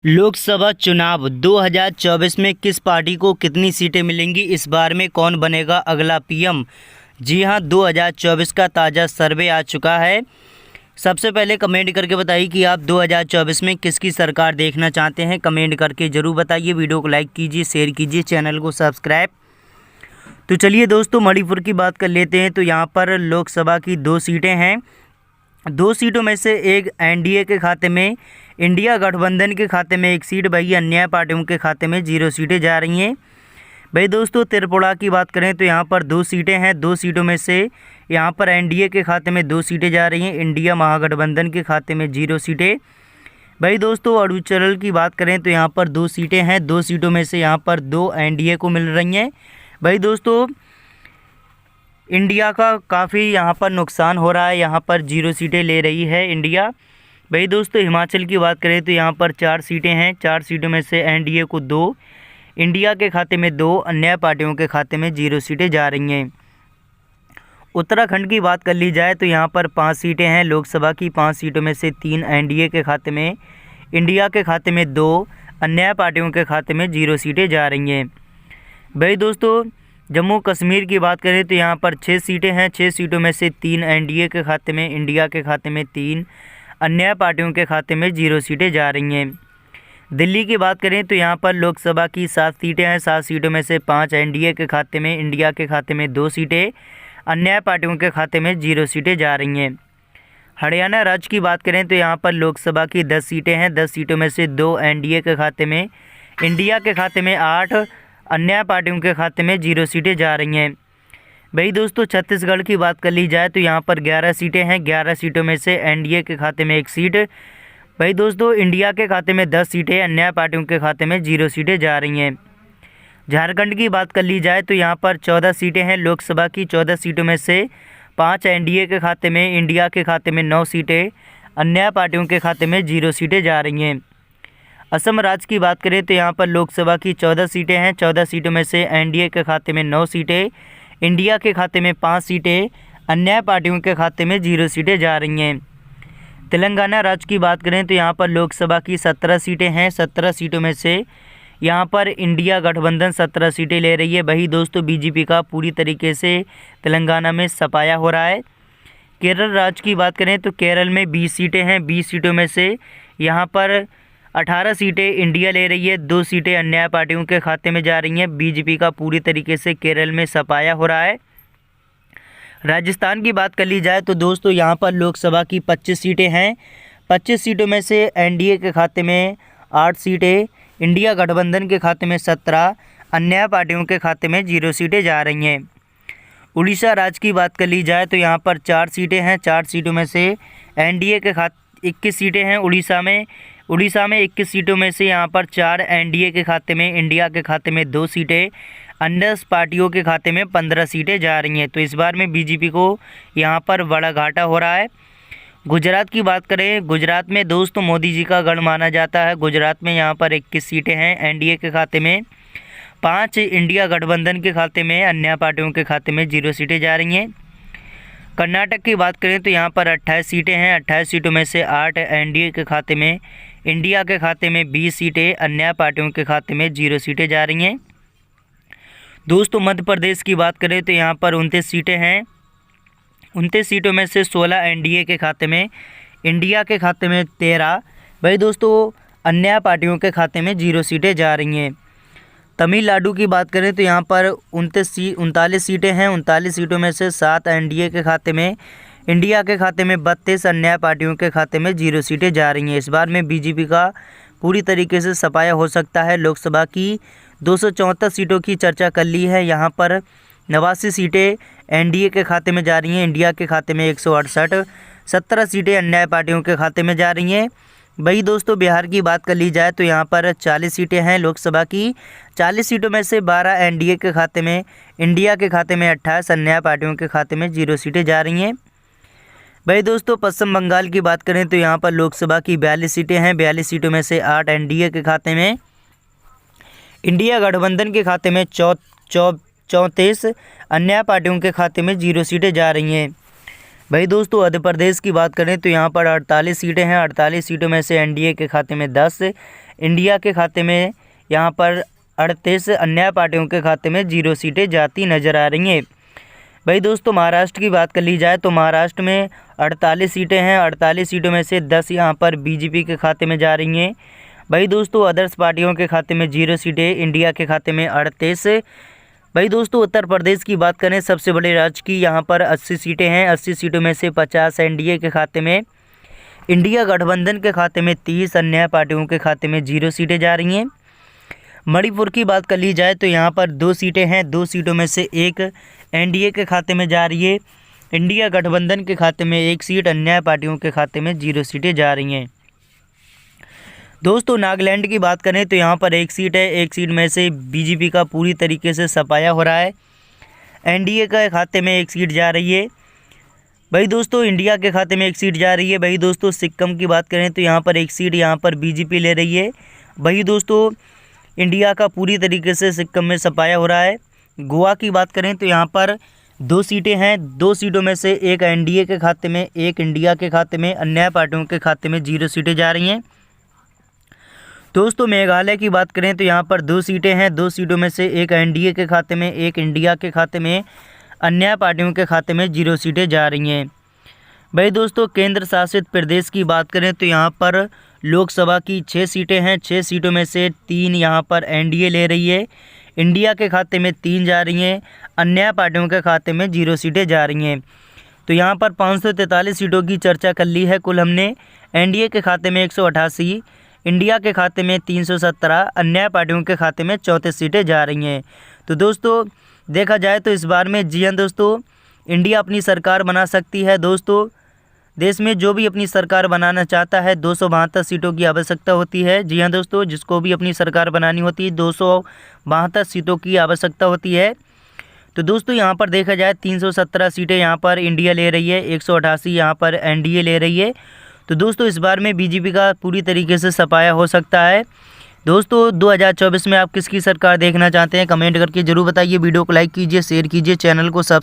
लोकसभा चुनाव 2024 में किस पार्टी को कितनी सीटें मिलेंगी, इस बार में कौन बनेगा अगला पीएम। जी हां, 2024 का ताज़ा सर्वे आ चुका है। सबसे पहले कमेंट करके बताइए कि आप 2024 में किसकी सरकार देखना चाहते हैं। कमेंट करके ज़रूर बताइए। वीडियो को लाइक कीजिए, शेयर कीजिए, चैनल को सब्सक्राइब। तो चलिए दोस्तों, मणिपुर की बात कर लेते हैं। तो यहाँ पर लोकसभा की 2 सीटें हैं। 2 सीटों में से एक एनडीए के खाते में, इंडिया गठबंधन के खाते में 1 सीट, वही अन्य पार्टियों के खाते में 0 सीटें जा रही हैं। भाई दोस्तों, त्रिपुरा की बात करें तो यहाँ पर 2 सीटें हैं। 2 सीटों में से यहाँ पर एनडीए के खाते में 2 सीटें जा रही हैं, इंडिया महागठबंधन के खाते में 0 सीटें। भाई दोस्तों, अरुणाचल की बात करें तो यहाँ पर 2 सीटें हैं। 2 सीटों में से यहाँ पर 2 एनडीए को मिल रही हैं। भाई दोस्तों, इंडिया का काफ़ी यहाँ पर नुकसान हो रहा है, यहाँ पर 0 सीटें ले रही है इंडिया। भाई दोस्तों, हिमाचल की बात करें तो यहाँ पर 4 सीटें हैं। 4 सीटों में से एनडीए को 2, इंडिया के खाते में 2, अन्य पार्टियों के खाते में 0 सीटें जा रही हैं। उत्तराखंड की बात कर ली जाए तो यहाँ पर 5 सीटें हैं लोकसभा की। 5 सीटों में से 3 एनडीए के खाते में, इंडिया के खाते में 2, अन्य पार्टियों के खाते में 0 सीटें जा रही हैं। भाई दोस्तों, जम्मू कश्मीर की बात करें तो यहाँ पर 6 सीटें हैं। 6 सीटों में से 3 एनडीए के खाते में, इंडिया के खाते में 3, अन्य पार्टियों के खाते में 0 सीटें जा रही हैं। दिल्ली की बात करें तो यहाँ पर लोकसभा की 7 सीटें हैं। 7 सीटों में से 5 एनडीए के खाते में, इंडिया के खाते में 2 सीटें, अन्य पार्टियों के खाते में 0 सीटें जा रही हैं। हरियाणा राज्य की बात करें तो यहाँ पर लोकसभा की 10 सीटें हैं। 10 सीटों में से 2 एनडीए के खाते में, इंडिया के खाते में 8, अन्य पार्टियों के खाते में 0 सीटें जा रही हैं। भाई दोस्तों, छत्तीसगढ़ की बात कर ली जाए तो यहाँ पर 11 सीटें हैं। 11 सीटों में से एनडीए के खाते में 1 सीट, भाई दोस्तों इंडिया के खाते में 10 सीटें, अन्य पार्टियों के खाते में 0 सीटें जा रही हैं। झारखंड की बात कर ली जाए तो यहाँ पर 14 सीटें हैं लोकसभा की। 14 सीटों में से 5 एनडीए के खाते में, इंडिया के खाते में 9 सीटें, अन्य पार्टियों के खाते में 0 सीटें जा रही हैं। असम राज्य की बात करें तो यहाँ पर लोकसभा की 14 सीटें हैं। 14 सीटों में से एनडीए के खाते में 9 सीटें, इंडिया के खाते में 5 सीटें, अन्य पार्टियों के खाते में 0 सीटें जा रही हैं। तेलंगाना राज्य की बात करें तो यहाँ पर लोकसभा की 17 सीटें हैं। 17 सीटों में से यहाँ पर इंडिया गठबंधन 17 सीटें ले रही है। वही दोस्तों, बीजेपी का पूरी तरीके से तेलंगाना में सफाया हो रहा है। केरल राज्य की बात करें तो केरल में 20 सीटें हैं। 20 सीटों में से यहाँ पर 18 सीटें इंडिया ले रही है, 2 सीटें अन्य पार्टियों के खाते में जा रही हैं। बीजेपी का पूरी तरीके से केरल में सफाया हो रहा है। राजस्थान की बात कर ली जाए तो दोस्तों यहाँ पर लोकसभा की 25 सीटें हैं। 25 सीटों में से एनडीए के खाते में 8 सीटें, इंडिया गठबंधन के खाते में 17, अन्य पार्टियों के खाते में 0 सीटें जा रही हैं। उड़ीसा राज्य की बात कर ली जाए तो यहाँ पर 4 सीटें हैं। 4 सीटों में से एनडीए के खाते 21 सीटें हैं। उड़ीसा में 21 सीटों में से यहाँ पर 4 एनडीए के खाते में, इंडिया के खाते में 2 सीटें, अन्य पार्टियों के खाते में 15 सीटें जा रही हैं। तो इस बार में बीजेपी को यहाँ पर बड़ा घाटा हो रहा है। गुजरात की बात करें, गुजरात में दोस्तों मोदी जी का गढ़ माना जाता है। गुजरात में यहाँ पर 21 सीटें हैं एनडीए के खाते में, 5 इंडिया गठबंधन के खाते में, अन्य पार्टियों के खाते में 0 सीटें जा रही हैं। कर्नाटक की बात करें तो यहाँ पर 28 सीटें हैं। 28 सीटों में से 8 एनडीए के खाते में, इंडिया के खाते में 20 सीटें, अन्य पार्टियों के खाते में 0 सीटें जा रही हैं। दोस्तों, मध्य प्रदेश की बात करें तो यहाँ पर 29 सीटें हैं। 29 सीटों में से 16 एनडीए के खाते में, इंडिया के खाते में 13, भाई दोस्तों अन्य पार्टियों के खाते में 0 सीटें जा रही हैं। तमिलनाडु की बात करें तो यहाँ पर 39 सीटें हैं। 39 सीटों में से 7 एनडीए के खाते में, इंडिया के खाते में 32, अन्य पार्टियों के खाते में 0 सीटें जा रही हैं। इस बार में बीजेपी का पूरी तरीके से सफाया हो सकता है। लोकसभा की 274 सीटों की चर्चा कर ली है। यहाँ पर 89 सीटें एनडीए के खाते में जा रही हैं, इंडिया के खाते में 168, 17 सीटें अन्य पार्टियों के खाते में जा रही हैं। भाई दोस्तों, बिहार की बात कर ली जाए तो यहाँ पर 40 सीटें हैं लोकसभा की। 40 सीटों में से 12 एनडीए के खाते में, इंडिया के खाते में 28, अन्य पार्टियों के खाते में 0 सीटें जा रही हैं। भाई दोस्तों, पश्चिम बंगाल की बात करें तो यहाँ पर लोकसभा की 42 सीटें हैं। 42 सीटों में से 8 एनडीए के खाते में, इंडिया गठबंधन के खाते में 34, अन्य पार्टियों के खाते में 0 सीटें जा रही हैं। भाई दोस्तों मध्य प्रदेश की बात करें तो यहाँ पर 48 सीटें हैं। 48 सीटों में से एनडीए के खाते में 10, इंडिया के खाते में यहाँ पर 38, अन्य पार्टियों के खाते में 0 सीटें जाती नज़र आ रही हैं। भाई दोस्तों महाराष्ट्र की बात कर ली जाए तो महाराष्ट्र में 48 सीटें हैं। 48 सीटों में से 10 यहाँ पर बीजेपी के खाते में जा रही हैं। भाई दोस्तों अदर्स पार्टियों के खाते में 0 सीटें, इंडिया के खाते में 38। भाई दोस्तों उत्तर प्रदेश की बात करें सबसे बड़े राज्य की, यहाँ पर 80 सीटें हैं। 80 सीटों में से 50 एनडीए के खाते में, इंडिया गठबंधन के खाते में 30, अन्य पार्टियों के खाते में 0 सीटें जा रही हैं। मणिपुर की बात कर ली जाए तो यहाँ पर 2 सीटें हैं। 2 सीटों में से 1 एनडीए के खाते में जा रही है, इंडिया गठबंधन के खाते में 1 सीट, अन्य पार्टियों के खाते में 0 सीटें जा रही हैं। दोस्तों नागालैंड की बात करें तो यहाँ पर 1 सीट है। 1 सीट में से बीजेपी का पूरी तरीके से सफाया हो रहा है। एनडीए के खाते में 1 सीट जा रही है। भाई दोस्तों इंडिया के खाते में 1 सीट जा रही है। भाई दोस्तों सिक्किम की बात करें तो यहाँ पर 1 सीट यहाँ पर बीजेपी ले रही है। भाई दोस्तों इंडिया का पूरी तरीके से सिक्किम में सफाया हो रहा है। गोवा की बात करें तो यहाँ पर 2 सीटें हैं। 2 सीटों में से 1 एनडीए के खाते में, 1 इंडिया के खाते में, अन्य पार्टियों के खाते में 0 सीटें जा रही हैं। दोस्तों मेघालय की बात करें तो यहाँ पर 2 सीटें हैं। 2 सीटों में से 1 एनडीए के खाते में, 1 इंडिया के खाते में, अन्य पार्टियों के खाते में 0 सीटें जा रही हैं। भाई दोस्तों केंद्र शासित प्रदेश की बात करें तो यहाँ पर लोकसभा की 6 सीटें हैं। 6 सीटों में से 3 यहाँ पर एनडीए ले रही है, इंडिया के खाते में 3 जा रही हैं, अन्य पार्टियों के खाते में 0 सीटें जा रही हैं। तो यहाँ पर 543 सीटों की चर्चा कर ली है कुल हमने। एनडीए के खाते में 188, इंडिया के खाते में 317, अन्य पार्टियों के खाते में 34 सीटें जा रही हैं। तो दोस्तों देखा जाए तो इस बार में जी हाँ दोस्तों इंडिया अपनी सरकार बना सकती है। दोस्तों देश में जो भी अपनी सरकार बनाना चाहता है 272 सीटों की आवश्यकता होती है। जी हाँ दोस्तों जिसको भी अपनी सरकार बनानी होती है 272 सीटों की आवश्यकता होती है। तो दोस्तों यहाँ पर देखा जाए 317 सीटें यहाँ पर इंडिया ले रही है, 188 यहाँ पर एनडीए ले रही है। तो दोस्तों इस बार में बीजेपी का पूरी तरीके से सफाया हो सकता है। दोस्तों 2024 में आप किसकी सरकार देखना चाहते हैं कमेंट करके जरूर बताइए। वीडियो को लाइक कीजिए, शेयर कीजिए, चैनल को सब्सक्राइब